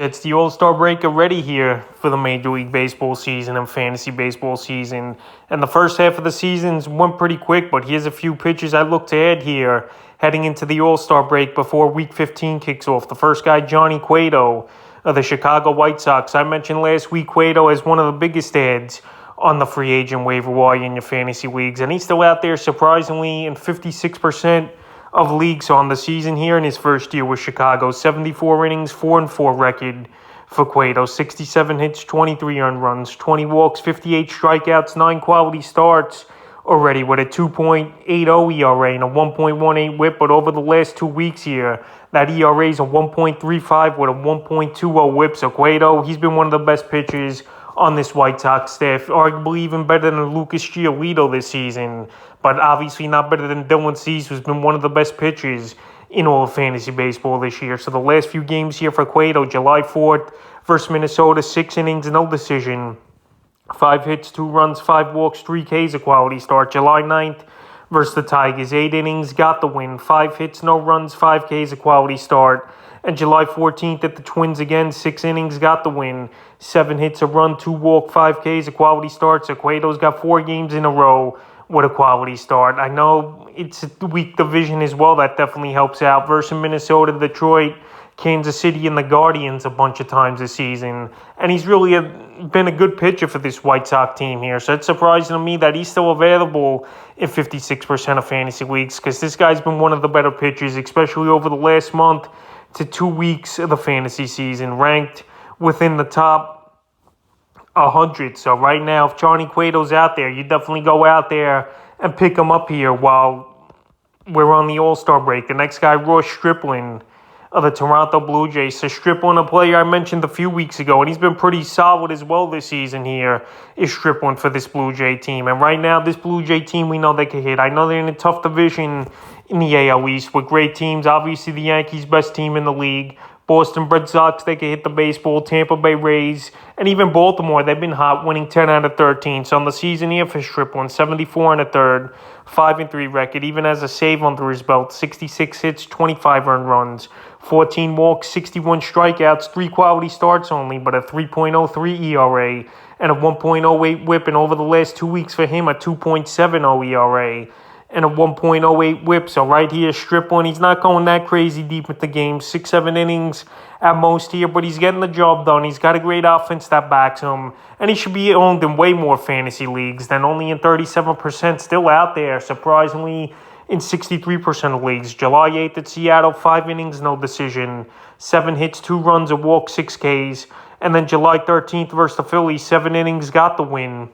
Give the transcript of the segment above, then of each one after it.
It's the All-Star break already here for the Major League Baseball season and fantasy baseball season. And the first half of the season went pretty quick, but here's a few pitchers I look to add here heading into the All-Star break before Week 15 kicks off. The first guy, Johnny Cueto of the Chicago White Sox. I mentioned last week Cueto as one of the biggest ads on the free agent waiver wire in your fantasy leagues. And he's still out there surprisingly in 56% of leagues on the season here in his first year with Chicago. 74 innings, 4-4 record for Cueto. 67 hits, 23 earned runs, 20 walks, 58 strikeouts, 9 quality starts already with a 2.80 ERA and a 1.18 whip. But over the last 2 weeks here, that ERA is a 1.35 with a 1.20 whip. So Cueto, he's been one of the best pitchers on this White Sox staff, arguably even better than Lucas Giolito this season, but obviously not better than Dylan Cease, who's been one of the best pitchers in all of fantasy baseball this year. So the last few games here for Cueto: July 4th versus Minnesota, 6 innings, no decision, 5 hits, 2 runs, 5 walks, 3 Ks, a quality start. July 9th versus the Tigers, 8 innings, got the win, 5 hits, no runs, 5 Ks, a quality start. And July 14th at the Twins again, 6 innings, got the win, 7 hits, a run, 2 walk, 5 Ks, a quality start. So Cueto's got 4 games in a row with a quality start. I know it's a weak division as well. That definitely helps out. Versus Minnesota, Detroit, Kansas City, and the Guardians a bunch of times this season. And he's really been a good pitcher for this White Sox team here. So it's surprising to me that he's still available in 56% of fantasy leagues, because this guy's been one of the better pitchers, especially over the last month to 2 weeks of the fantasy season, ranked within the top 100. So right now, if Johnny Cueto's out there, you definitely go out there and pick him up here while we're on the All-Star break. The next guy, Stripling of the Toronto Blue Jays. So Stripling, a player I mentioned a few weeks ago, and he's been pretty solid as well this season here, is Stripling for this Blue Jay team. And right now, this Blue Jay team, we know they can hit. I know they're in a tough division in the AL East with great teams. Obviously, the Yankees, best team in the league. Boston Red Sox, they can hit the baseball. Tampa Bay Rays, and even Baltimore, they've been hot, winning 10 out of 13. So on the season here for Stripling, 74 and a third, 5-3 record, even has a save under his belt, 66 hits, 25 earned runs, 14 walks, 61 strikeouts, 3 quality starts only, but a 3.03 ERA and a 1.08 whip. And over the last 2 weeks for him, a 2.70 ERA and a 1.08 whip. So right here, Stripling, he's not going that crazy deep with the game. 6-7 innings at most here, but he's getting the job done. He's got a great offense that backs him, and he should be owned in way more fantasy leagues than only in 37%. Still out there, surprisingly, in 63% of leagues. July 8th at Seattle, 5 innings, no decision, 7 hits, 2 runs, a walk, 6 Ks. And then July 13th versus the Phillies, 7 innings, got the win,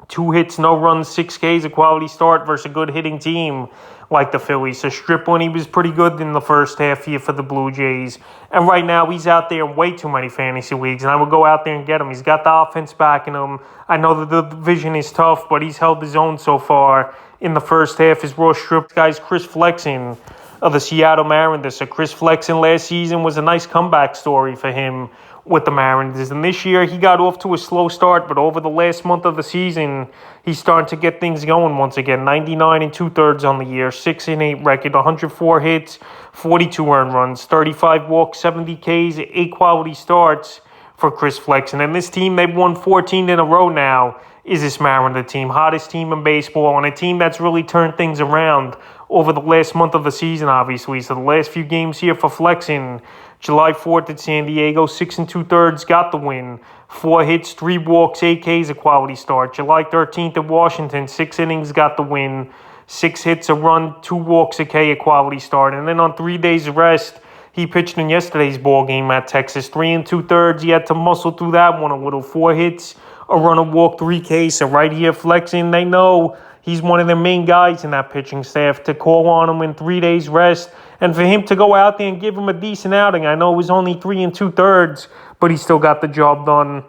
2 hits, no runs, 6 Ks, a quality start versus a good hitting team like the Phillies. So Stripling, he was pretty good in the first half here for the Blue Jays. And right now, he's out there in way too many fantasy leagues, and I would go out there and get him. He's got the offense backing him. I know that the division is tough, but he's held his own so far in the first half. His raw strip guy's Chris Flexen of the Seattle Mariners. So Chris Flexen last season was a nice comeback story for him with the Mariners. And this year, he got off to a slow start, but over the last month of the season, he's starting to get things going once again. 99 2/3 on the year, 6-8 record, 104 hits, 42 earned runs, 35 walks, 70 Ks, 8 quality starts for Chris Flexen. And this team, they've won 14 in a row now, is this Mariner team. Hottest team in baseball, and a team that's really turned things around over the last month of the season, obviously. So the last few games here for Flexen: July 4th at San Diego, 6 2/3, got the win, 4 hits, 3 walks, 8 Ks, a quality start. July 13th at Washington, 6 innings, got the win, 6 hits, a run, 2 walks, a K, a quality start. And then on 3 days rest, he pitched in yesterday's ball game at Texas, 3 2/3. He had to muscle through that one a little, 4 hits, a run, a walk, 3 Ks. So right here, Flexen, they know he's one of their main guys in that pitching staff to call on him in 3 days rest. And for him to go out there and give him a decent outing, I know it was only 3 2/3, but he still got the job done.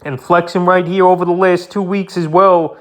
And Flexen right here over the last 2 weeks as well,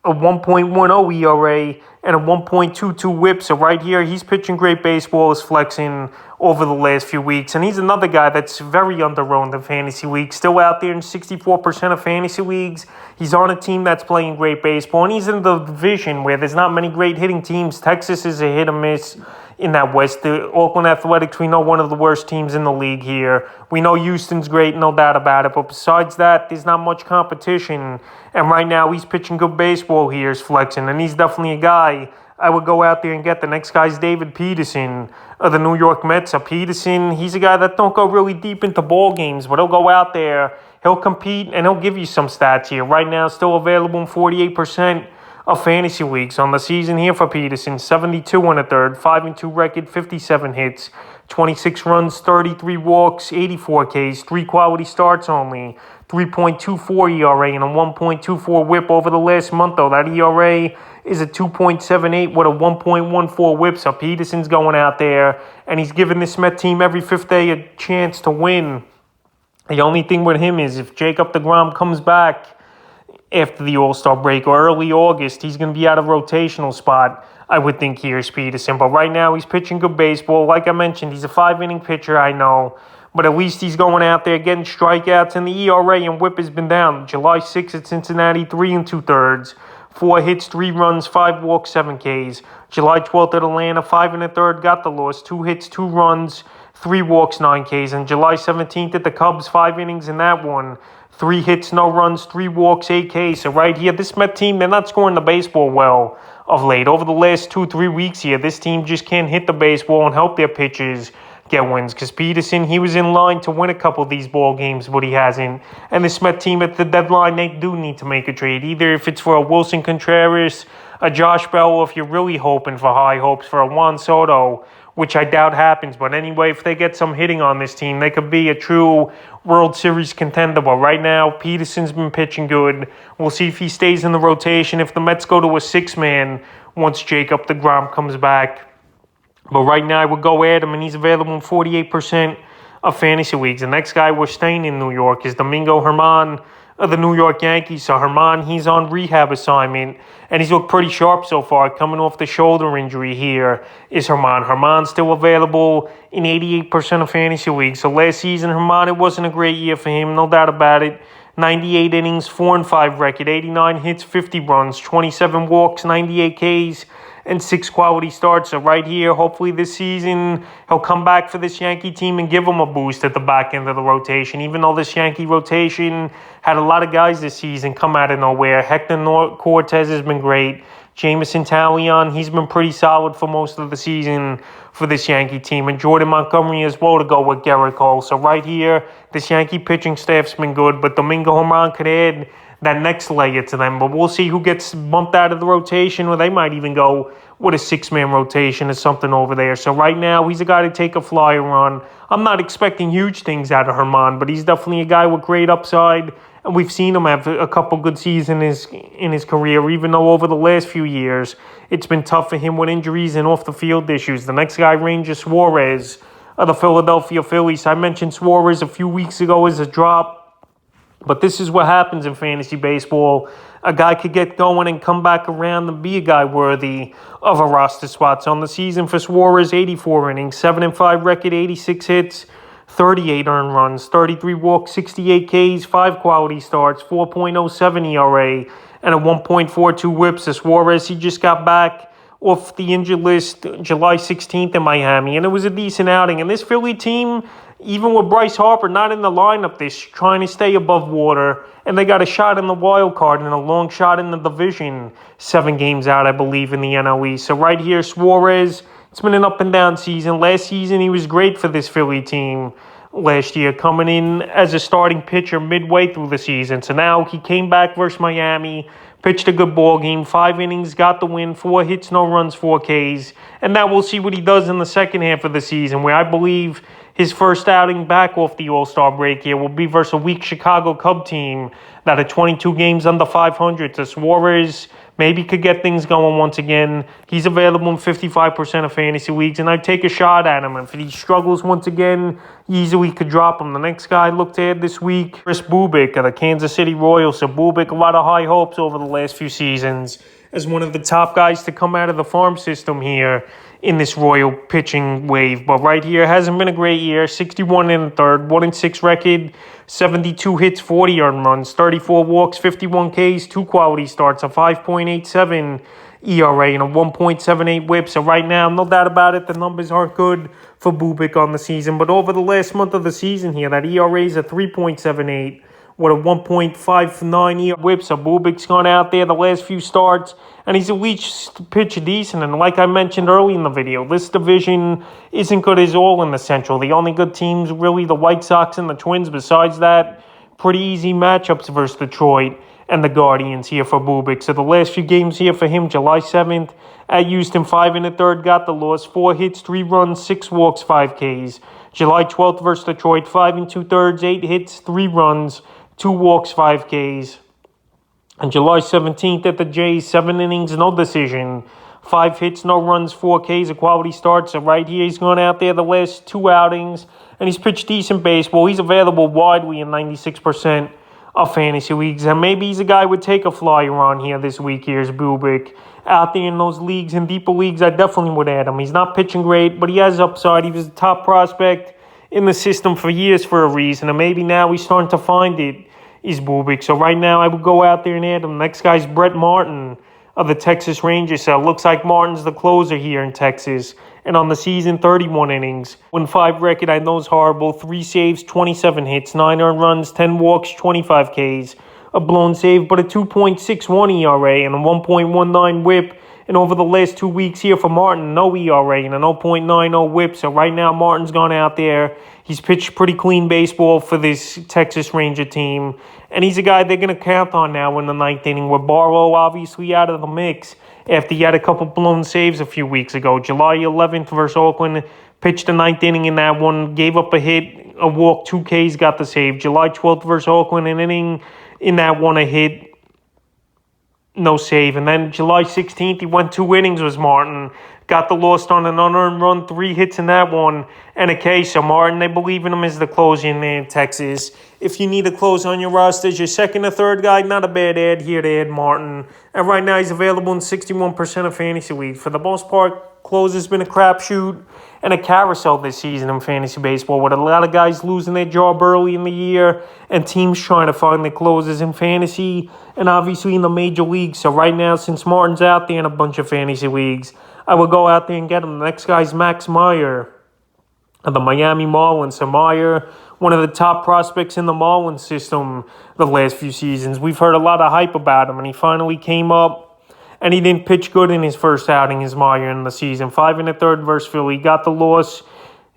a 1.10 ERA and a 1.22 whip. So right here, he's pitching great baseball as Flexen over the last few weeks. And he's another guy that's very under-owned in fantasy leagues. Still out there in 64% of fantasy leagues. He's on a team that's playing great baseball. And he's in the division where there's not many great hitting teams. Texas is a hit or miss. in that West. The Oakland Athletics, we know, one of the worst teams in the league here. We know Houston's great, no doubt about it. But besides that, there's not much competition. And right now, he's pitching good baseball here, is flexing. And he's definitely a guy I would go out there and get. The next guy's David Peterson of the New York Mets. Peterson, he's a guy that don't go really deep into ball games, but he'll go out there, he'll compete, and he'll give you some stats here. Right now, still available in 48% of fantasy leagues on the season here for Peterson. 72 and a third, 5-2 record, 57 hits, 26 runs, 33 walks, 84 Ks, 3 quality starts only, 3.24 ERA, and a 1.24 whip over the last month, though. That ERA is a 2.78 with a 1.14 whip. So Peterson's going out there, and he's giving this Met team every fifth day a chance to win. The only thing with him is if Jacob deGrom comes back after the All-Star break or early August, he's going to be out of rotational spot, I would think, here's Peterson. But right now, he's pitching good baseball. Like I mentioned, he's a 5-inning pitcher, I know. But at least he's going out there getting strikeouts, and the ERA and whip has been down. July 6th at Cincinnati, 3 2/3. 4 hits, 3 runs, 5 walks, 7 Ks. July 12th at Atlanta, 5 1/3, got the loss. 2 hits, 2 runs, 3 walks, 9 Ks. And July 17th at the Cubs, 5 innings in that one. 3 hits, no runs, 3 walks, 8 Ks. So right here, this Met team, they're not scoring the baseball well of late. Over the last 2-3 weeks here, this team just can't hit the baseball and help their pitchers get wins. Because Peterson, he was in line to win a couple of these ball games, but he hasn't. And this Met team at the deadline, they do need to make a trade. Either if it's for a Wilson Contreras, a Josh Bell, or if you're really hoping for high hopes for a Juan Soto, which I doubt happens. But anyway, if they get some hitting on this team, they could be a true World Series contender. But right now, Peterson's been pitching good. We'll see if he stays in the rotation. If the Mets go to a 6-man once Jacob deGrom comes back. But right now, I would go at him, and he's available in 48% of fantasy leagues. The next guy we're staying in New York is Domingo Hernandez of the New York Yankees. So Herman, he's on rehab assignment, and he's looked pretty sharp so far. Coming off the shoulder injury here is Herman. Herman's still available in 88% of fantasy leagues. So last season, Herman, it wasn't a great year for him, no doubt about it. 98 innings, 4-5 record, 89 hits, 50 runs, 27 walks, 98 Ks, and 6 quality starts. So right here, hopefully this season, he'll come back for this Yankee team and give them a boost at the back end of the rotation. Even though this Yankee rotation had a lot of guys this season come out of nowhere. Hector Cortez has been great. Jameson Taillon, he's been pretty solid for most of the season for this Yankee team. And Jordan Montgomery as well to go with Garrett Cole. So right here, this Yankee pitching staff's been good. But Domingo Hernandez could add that next layer to them. But we'll see who gets bumped out of the rotation, or they might even go with a 6-man rotation or something over there. So right now, he's a guy to take a flyer on. I'm not expecting huge things out of Herman, but he's definitely a guy with great upside. And we've seen him have a couple good seasons in his career, even though over the last few years, it's been tough for him with injuries and off-the-field issues. The next guy, Ranger Suarez of the Philadelphia Phillies. I mentioned Suarez a few weeks ago as a drop. But this is what happens in fantasy baseball. A guy could get going and come back around and be a guy worthy of a roster spot. So on the season for Suarez, 84 innings, 7-5 record, 86 hits, 38 earned runs, 33 walks, 68 Ks, 5 quality starts, 4.07 ERA, and a 1.42 whip. So Suarez, he just got back off the injured list July 16th in Miami, and it was a decent outing. And this Philly team, even with Bryce Harper not in the lineup, they're trying to stay above water, and they got a shot in the wild card and a long shot in the division. 7 games out, I believe, in the NL East. So right here, Suarez, it's been an up-and-down season. Last season, he was great for this Philly team last year, coming in as a starting pitcher midway through the season. So now he came back versus Miami, pitched a good ball game, 5 innings, got the win, 4 hits, no runs, 4 Ks. And now we'll see what he does in the second half of the season, where I believe his first outing back off the All-Star break here will be versus a weak Chicago Cub team that are 22 games under 500. So Suarez maybe could get things going once again. He's available in 55% of fantasy leagues, and I'd take a shot at him. If he struggles once again, easily could drop him. The next guy I looked at this week, Chris Bubeck of the Kansas City Royals. So Bubeck, a lot of high hopes over the last few seasons as one of the top guys to come out of the farm system here in this Royal pitching wave. But right here, hasn't been a great year. 61 1/3, 1-6 record, 72 hits, 40 earned runs, 34 walks, 51 Ks, 2 quality starts, a 5.87 ERA and a 1.78 whip. So right now, no doubt about it, the numbers aren't good for Bubeck on the season. But over the last month of the season here, that ERA is a 3.78 with a 1.59 ERA whip. So Bubeck's gone out there the last few starts, and he's at least pitch decent. And like I mentioned early in the video, this division isn't good as all in the Central. The only good teams really the White Sox and the Twins. Besides that, pretty easy matchups versus Detroit and the Guardians here for Bubeck. So the last few games here for him, July 7th at Houston, 5 1/3, got the loss. 4 hits, 3 runs, 6 walks, 5 Ks. July 12th versus Detroit, 5 2/3, 8 hits, 3 runs, 2 walks, 5 Ks. And July 17th at the Jays, 7 innings, no decision. 5 hits, no runs, 4 Ks, a quality start. So right here, he's gone out there the last 2 outings, and he's pitched decent baseball. He's available widely in 96% of fantasy leagues. And maybe he's a guy who would take a flyer on here this week. Here's Bubeck. Out there in those leagues, in deeper leagues, I definitely would add him. He's not pitching great, but he has upside. He was a top prospect in the system for years for a reason. And maybe now he's starting to find it, is Bubeck. So right now, I would go out there and add him. Next guy's Brett Martin of the Texas Rangers. So it looks like Martin's the closer here in Texas. And on the season, 31 innings. 1-5 record, I know is horrible. 3 saves, 27 hits, 9 earned runs, 10 walks, 25 Ks. A blown save, but a 2.61 ERA and a 1.19 whip. And over the last 2 weeks here for Martin, no ERA and a 0.90 whip. So right now, Martin's gone out there. He's pitched pretty clean baseball for this Texas Ranger team. And he's a guy they're going to count on now in the 9th inning, with Barlow obviously out of the mix after he had a couple blown saves a few weeks ago. July 11th versus Oakland, pitched the 9th inning in that one, gave up a hit, a walk, 2 Ks, got the save. July 12th versus Oakland, an inning in that one, a hit, no save. And then July 16th, he went 2 innings, was Martin. Got the loss on an unearned run, 3 hits in that one, and a K. So Martin, they believe in him as the closer in there in Texas. If you need a close on your roster as your second or third guy, not a bad ad here to add Martin. And right now, he's available in 61% of fantasy leagues. For the most part, closer's been a crapshoot and a carousel this season in fantasy baseball, with a lot of guys losing their job early in the year and teams trying to find their closers in fantasy and obviously in the major leagues. So right now, since Martin's out there in a bunch of fantasy leagues, I will go out there and get him. The next guy's Max Meyer of the Miami Marlins. So Meyer, one of the top prospects in the Marlins system the last few seasons. We've heard a lot of hype about him, and he finally came up, and he didn't pitch good in his first outing as Meyer in the season. 5 1/3 versus Philly. Got the loss,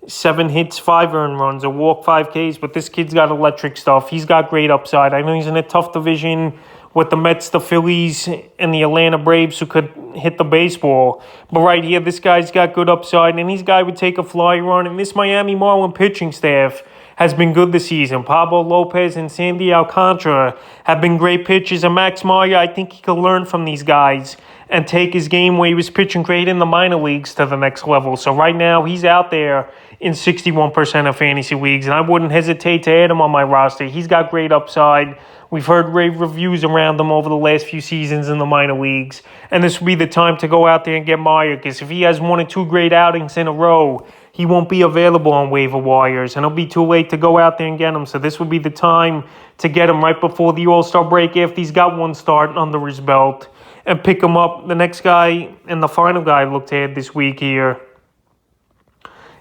7 hits, 5 earned runs, a walk, 5 Ks, but this kid's got electric stuff. He's got great upside. I know he's in a tough division with the Mets, the Phillies, and the Atlanta Braves who could hit the baseball. But right here, this guy's got good upside, and this guy would take a flyer on. And this Miami Marlin pitching staff has been good this season. Pablo Lopez and Sandy Alcantara have been great pitchers. And Max Meyer, I think he could learn from these guys and take his game where he was pitching great in the minor leagues to the next level. So right now, he's out there in 61% of fantasy leagues, and I wouldn't hesitate to add him on my roster. He's got great upside. We've heard rave reviews around him over the last few seasons in the minor leagues, and this would be the time to go out there and get Meyer, because if he has 1 or 2 great outings in a row, he won't be available on waiver wires, and it'll be too late to go out there and get him. So this would be the time to get him right before the All-Star break after he's got 1 start under his belt, and pick him up. The next guy and the final guy I looked at this week here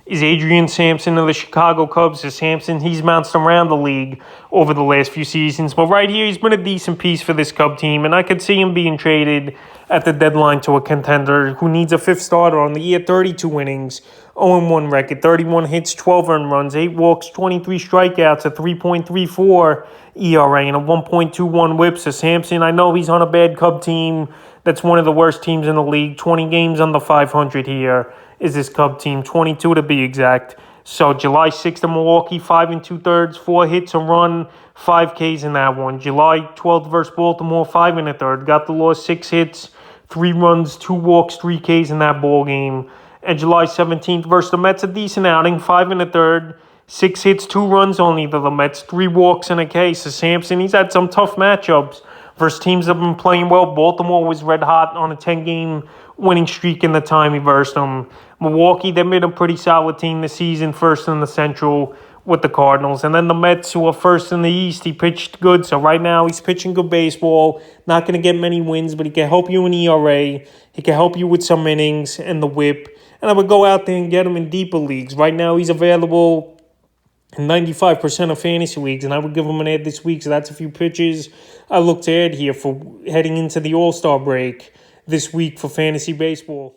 is Adrian Sampson of the Chicago Cubs. So Sampson, he's bounced around the league over the last few seasons. But right here, he's been a decent piece for this Cub team. And I could see him being traded at the deadline to a contender who needs a 5th starter on the year. 32 innings, 0-1 record, 31 hits, 12 earned runs, 8 walks, 23 strikeouts, a 3.34 ERA, and a 1.21 whip. So Sampson, I know he's on a bad Cub team that's one of the worst teams in the league. 20 games under 500 here is this Cub team, 22 to be exact. So July 6th in Milwaukee, 5 2/3, 4 hits, a run, 5 Ks in that one. July 12th versus Baltimore, 5 1/3, got the loss, 6 hits, 3 runs, 2 walks, 3 Ks in that ball game. And July 17th versus the Mets, a decent outing, 5 1/3, 6 hits, 2 runs only to the Mets, 3 walks and a K. So Sampson, he's had some tough matchups versus teams that have been playing well. Baltimore was red hot on a 10-game winning streak in the time he versed them. Milwaukee, they made a pretty solid team this season, first in the Central with the Cardinals. And then the Mets, who are first in the East, he pitched good. So right now he's pitching good baseball. Not going to get many wins, but he can help you in ERA. He can help you with some innings and the whip. And I would go out there and get him in deeper leagues. Right now he's available in 95% of fantasy leagues, and I would give him an ad this week. So that's a few pitches I look to add here for heading into the All-Star break this week for fantasy baseball.